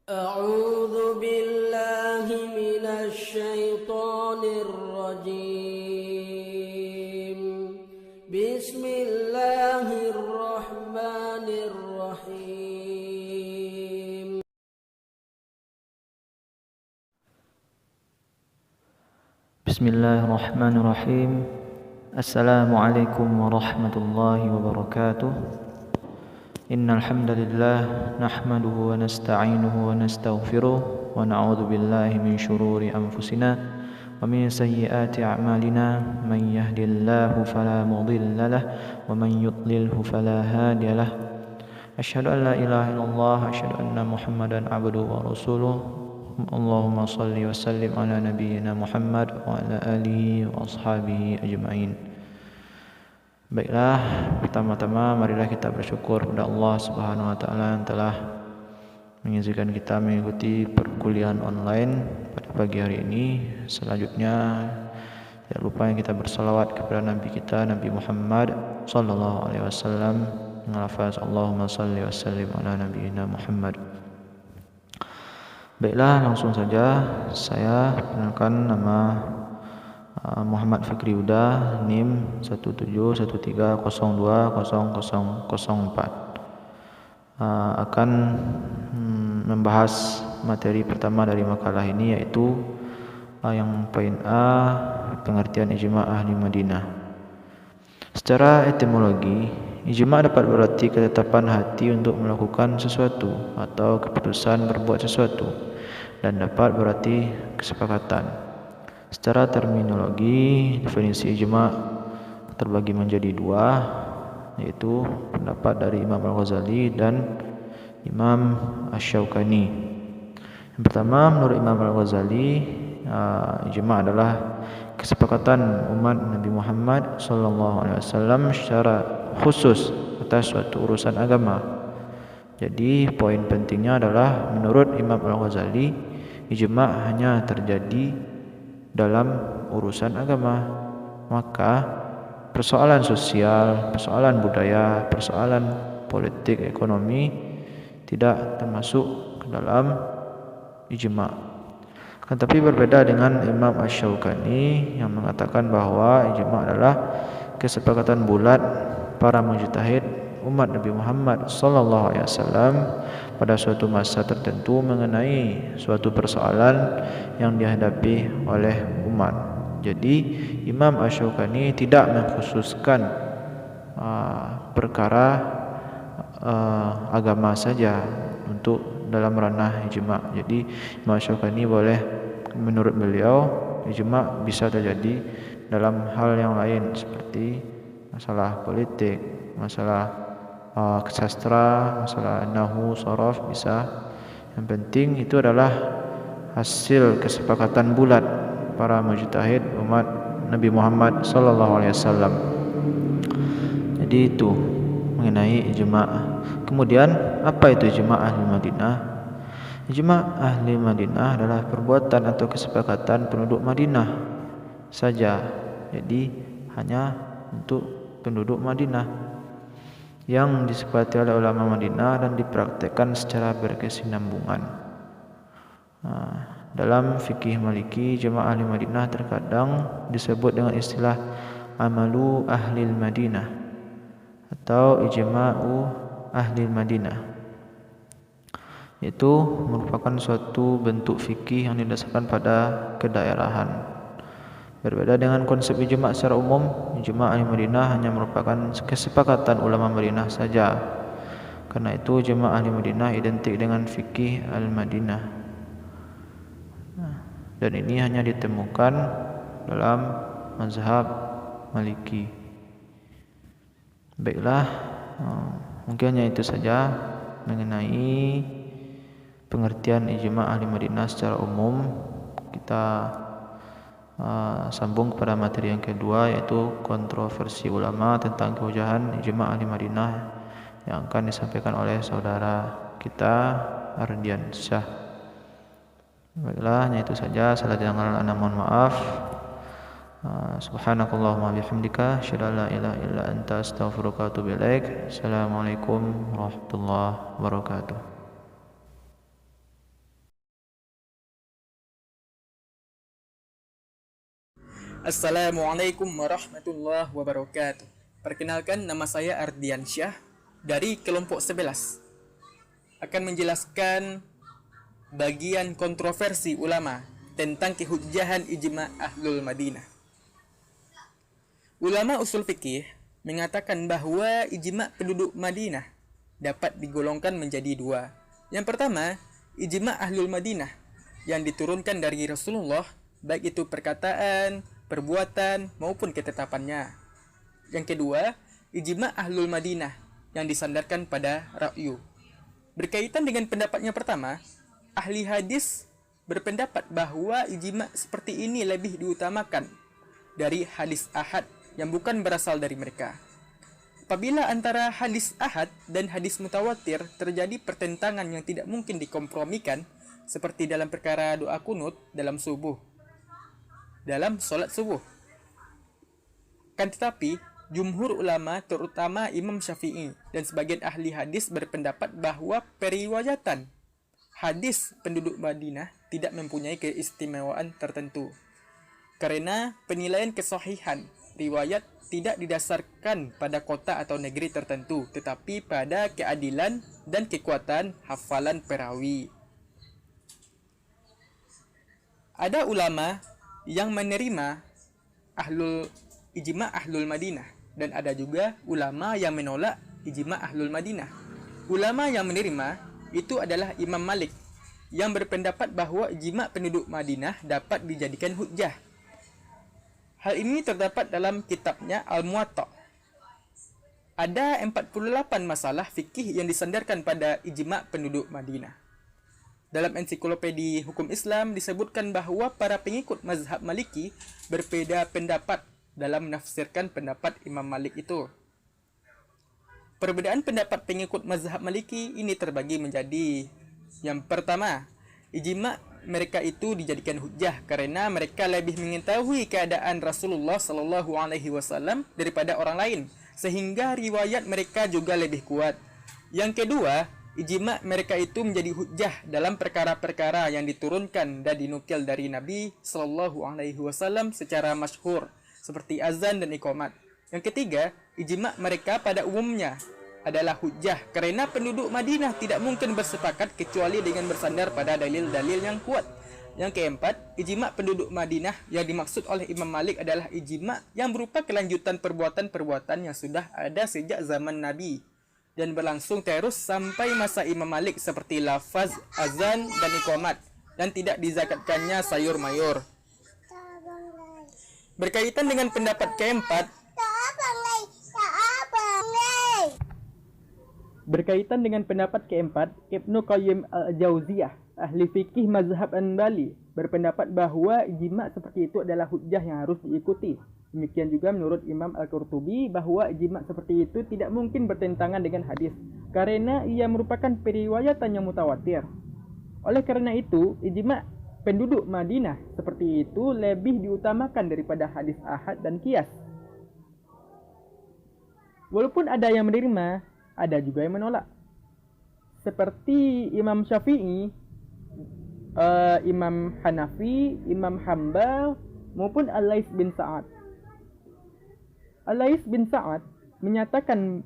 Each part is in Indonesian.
أعوذ بالله من الشيطان الرجيم. بسم الله الرحمن الرحيم. Bismillahirrahmanirrahim. Assalamualaikum warahmatullahi wabarakatuh. Innal hamdalillah nahmaduhu wa nasta'inuhu wa nastaghfiruh wa na'udzu billahi min shururi anfusina wa min sayyiati a'malina. Man yahdihillahu fala mudilla lahu wa man yudlilhu fala hadiya lahu. Asyhadu an la ilaha illallah wa asyhadu anna Muhammadan abduhu wa rasuluh. Allahumma salli wa sallim ala nabiyyina Muhammad wa ala alihi wa ashabihi ajma'in. Baiklah, pertama-tama marilah kita bersyukur kepada Allah Subhanahu wa taala yang telah mengizinkan kita mengikuti perkuliahan online pada pagi hari ini. Selanjutnya, tidak lupa yang kita bersalawat kepada Nabi kita Nabi Muhammad sallallahu alaihi wasallam dengan lafaz Allahumma salli wa sallim ala nabiyyina Muhammad. Baiklah, langsung saja saya perkenalkan nama Muhammad Fikri Huda, NIM 1713020004. Akan membahas materi pertama dari makalah ini, yaitu yang poin A, pengertian ijma' ahli Madinah. Secara etimologi, ijma' dapat berarti ketetapan hati untuk melakukan sesuatu atau keputusan berbuat sesuatu, dan dapat berarti kesepakatan. Secara terminologi, definisi ijma' terbagi menjadi dua, yaitu pendapat dari Imam Al-Ghazali dan Imam Asy-Syaukani. Yang pertama, menurut Imam Al-Ghazali, ijma' adalah kesepakatan umat Nabi Muhammad SAW secara khusus atas suatu urusan agama. Jadi poin pentingnya adalah menurut Imam Al-Ghazali, ijma' hanya terjadi dalam urusan agama. Maka persoalan sosial, persoalan budaya, persoalan politik, ekonomi tidak termasuk ke dalam ijma'. Tetapi berbeda dengan Imam Asy-Syaukani yang mengatakan bahwa ijma' adalah kesepakatan bulat para mujtahid umat Nabi Muhammad SAW pada suatu masa tertentu mengenai suatu persoalan yang dihadapi oleh umat. Jadi Imam Asy-Syaukani tidak mengkhususkan perkara agama saja untuk dalam ranah ijma'. Jadi Imam Asy-Syaukani boleh, menurut beliau, ijma' bisa terjadi dalam hal yang lain seperti masalah politik, masalah sastra, masalah nahwu, sharaf bisa. Yang penting itu adalah hasil kesepakatan bulat para mujtahid umat Nabi Muhammad SAW. Jadi itu mengenai ijma'. Kemudian apa itu ijma' ahli Madinah? Ijma' ahli Madinah adalah perbuatan atau kesepakatan penduduk Madinah saja. Jadi hanya untuk penduduk Madinah yang disepakati oleh ulama Madinah dan dipraktekkan secara berkesinambungan. Dalam fikih Maliki, ijma' ahli Madinah terkadang disebut dengan istilah amalu ahli Madinah atau ijma'u ahli Madinah. Itu merupakan suatu bentuk fikih yang didasarkan pada kedaerahan. Berbeda dengan konsep ijma' secara umum, ijma' ahli Madinah hanya merupakan kesepakatan ulama Madinah saja. Karena itu ijma' ahli Madinah identik dengan fikih al-Madinah. Dan ini hanya ditemukan dalam mazhab Maliki. Baiklah, mungkin hanya itu saja mengenai pengertian ijma' ahli Madinah secara umum. Kita sambung kepada materi yang kedua, yaitu kontroversi ulama tentang kehujahan ijma' ahli Madinah yang akan disampaikan oleh saudara kita Ardian Syah. Baiklah, hanya itu saja. Salah dengar ana mohon maaf. Subhanakallahumma bihamdika asyhadu an la ilaha illa anta astaghfiruka wa atubu ilaik. Assalamualaikum warahmatullahi wabarakatuh. Assalamualaikum warahmatullahi wabarakatuh. Perkenalkan, nama saya Ardiansyah dari kelompok 11. Akan menjelaskan bagian kontroversi ulama tentang kehujjahan ijma' Ahlul Madinah. Ulama usul fikih mengatakan bahwa ijma' penduduk Madinah dapat digolongkan menjadi dua. Yang pertama, ijma' Ahlul Madinah yang diturunkan dari Rasulullah, baik itu perkataan, perbuatan, maupun ketetapannya. Yang kedua, ijma' Ahlul Madinah yang disandarkan pada ra'yu. Berkaitan dengan pendapatnya pertama, ahli hadis berpendapat bahwa ijma' seperti ini lebih diutamakan dari hadis ahad yang bukan berasal dari mereka. Apabila antara hadis ahad dan hadis mutawatir terjadi pertentangan yang tidak mungkin dikompromikan, seperti dalam perkara doa kunut dalam solat subuh. Kan tetapi, jumhur ulama terutama Imam Syafi'i dan sebagian ahli hadis berpendapat bahwa periwayatan hadis penduduk Madinah tidak mempunyai keistimewaan tertentu. Karena penilaian kesahihan riwayat tidak didasarkan pada kota atau negeri tertentu, tetapi pada keadilan dan kekuatan hafalan perawi. Ada ulama yang menerima ijma' Ahlul Madinah, dan ada juga ulama yang menolak ijma' Ahlul Madinah. Ulama yang menerima itu adalah Imam Malik, yang berpendapat bahwa ijma' penduduk Madinah dapat dijadikan hujjah. Hal ini terdapat dalam kitabnya Al-Muwatta. Ada 48 masalah fikih yang disandarkan pada ijma' penduduk Madinah. Dalam ensiklopedi hukum Islam disebutkan bahwa para pengikut mazhab Maliki berbeda pendapat dalam menafsirkan pendapat Imam Malik itu. Perbedaan pendapat pengikut mazhab Maliki ini terbagi menjadi: yang pertama, ijma' mereka itu dijadikan hujjah karena mereka lebih mengetahui keadaan Rasulullah Sallallahu Alaihi Wasallam daripada orang lain, sehingga riwayat mereka juga lebih kuat. Yang kedua, ijma' mereka itu menjadi hujjah dalam perkara-perkara yang diturunkan dan dinukil dari Nabi Sallallahu Alaihi Wasallam secara masyhur, seperti azan dan iqamat. Yang ketiga, ijma' mereka pada umumnya adalah hujjah karena penduduk Madinah tidak mungkin bersepakat kecuali dengan bersandar pada dalil-dalil yang kuat. Yang keempat, ijma' penduduk Madinah yang dimaksud oleh Imam Malik adalah ijma' yang berupa kelanjutan perbuatan-perbuatan yang sudah ada sejak zaman Nabi dan berlangsung terus sampai masa Imam Malik, seperti lafaz azan dan iqamat, dan tidak dizakatkannya sayur mayur. Berkaitan dengan pendapat keempat, Ibnu Qayyim al-Jauziyah, ahli fikih mazhab Hanbali, berpendapat bahwa ijma' seperti itu adalah hujjah yang harus diikuti. Demikian juga menurut Imam Al-Qurtubi bahwa ijma' seperti itu tidak mungkin bertentangan dengan hadis karena ia merupakan periwayatan yang mutawatir. Oleh karena itu, ijma' penduduk Madinah seperti itu lebih diutamakan daripada hadis ahad dan qiyas. Walaupun ada yang menerima, ada juga yang menolak. Seperti Imam Syafi'i, Imam Hanafi, Imam Hambal, maupun Al-Lais bin Sa'ad. Al-Lais bin Sa'ad menyatakan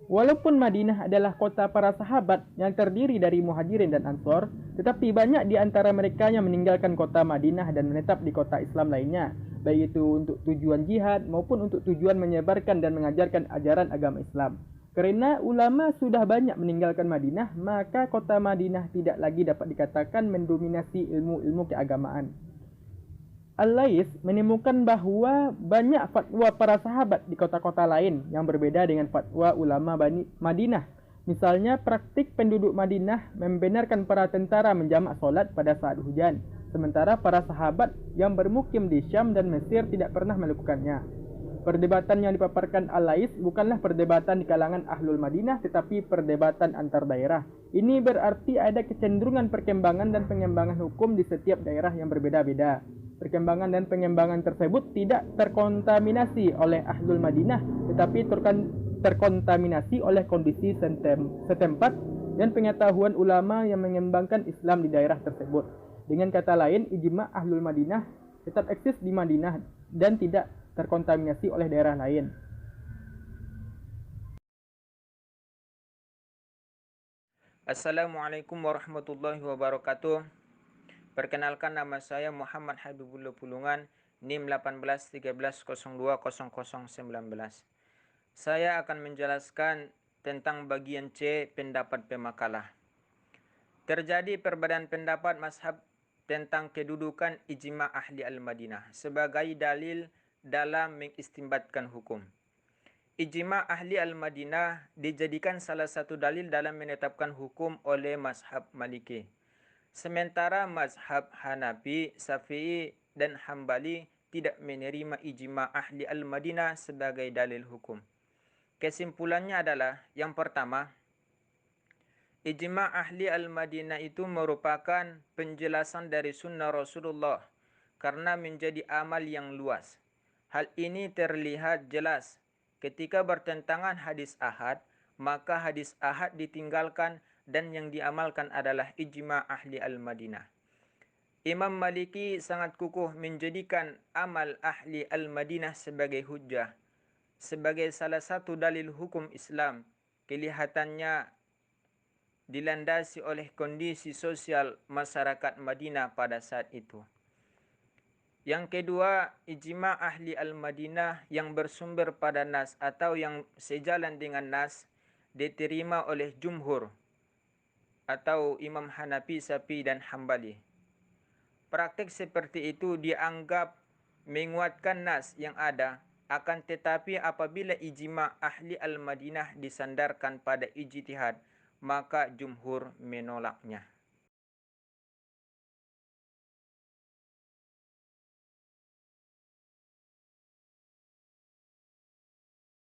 walaupun Madinah adalah kota para sahabat yang terdiri dari Muhajirin dan Ansor, tetapi banyak di antara mereka yang meninggalkan kota Madinah dan menetap di kota Islam lainnya, baik itu untuk tujuan jihad maupun untuk tujuan menyebarkan dan mengajarkan ajaran agama Islam. Karena ulama sudah banyak meninggalkan Madinah, maka kota Madinah tidak lagi dapat dikatakan mendominasi ilmu-ilmu keagamaan. Al-Lais menemukan bahawa banyak fatwa para sahabat di kota-kota lain yang berbeda dengan fatwa ulama Madinah. Misalnya, praktik penduduk Madinah membenarkan para tentara menjamak solat pada saat hujan, sementara para sahabat yang bermukim di Syam dan Mesir tidak pernah melakukannya. Perdebatan yang dipaparkan Al-Lais bukanlah perdebatan di kalangan Ahlul Madinah, tetapi perdebatan antar daerah. Ini berarti ada kecenderungan perkembangan dan pengembangan hukum di setiap daerah yang berbeda-beda. Perkembangan dan pengembangan tersebut tidak terkontaminasi oleh Ahlul Madinah, tetapi terkontaminasi oleh kondisi setempat dan pengetahuan ulama yang mengembangkan Islam di daerah tersebut. Dengan kata lain, ijma' Ahlul Madinah tetap eksis di Madinah dan tidak terkontaminasi oleh daerah lain. Assalamualaikum warahmatullahi wabarakatuh. Perkenalkan, nama saya Muhammad Habibullah Pulungan, NIM 1813020019. Saya akan menjelaskan tentang bagian C, pendapat pemakalah. Terjadi perbedaan pendapat mazhab tentang kedudukan ijma' ahli al-Madinah sebagai dalil dalam mengistinbatkan hukum. Ijma' ahli al-Madinah dijadikan salah satu dalil dalam menetapkan hukum oleh mazhab Maliki. Sementara mazhab Hanafi, Syafi'i dan Hambali tidak menerima ijma' ahli al-Madinah sebagai dalil hukum. Kesimpulannya adalah, yang pertama, ijma' ahli al-Madinah itu merupakan penjelasan dari sunnah Rasulullah karena menjadi amal yang luas. Hal ini terlihat jelas ketika bertentangan hadis ahad, maka hadis ahad ditinggalkan dan yang diamalkan adalah ijma' ahli al-Madinah. Imam Maliki sangat kukuh menjadikan amal ahli al-Madinah sebagai hujjah, sebagai salah satu dalil hukum Islam. Kelihatannya dilandasi oleh kondisi sosial masyarakat Madinah pada saat itu. Yang kedua, ijma' ahli al-Madinah yang bersumber pada nas atau yang sejalan dengan nas diterima oleh jumhur atau Imam Hanafi, Syafi'i dan Hambali. Praktik seperti itu dianggap menguatkan nas yang ada, akan tetapi apabila ijma' ahli al-Madinah disandarkan pada ijtihad, maka jumhur menolaknya.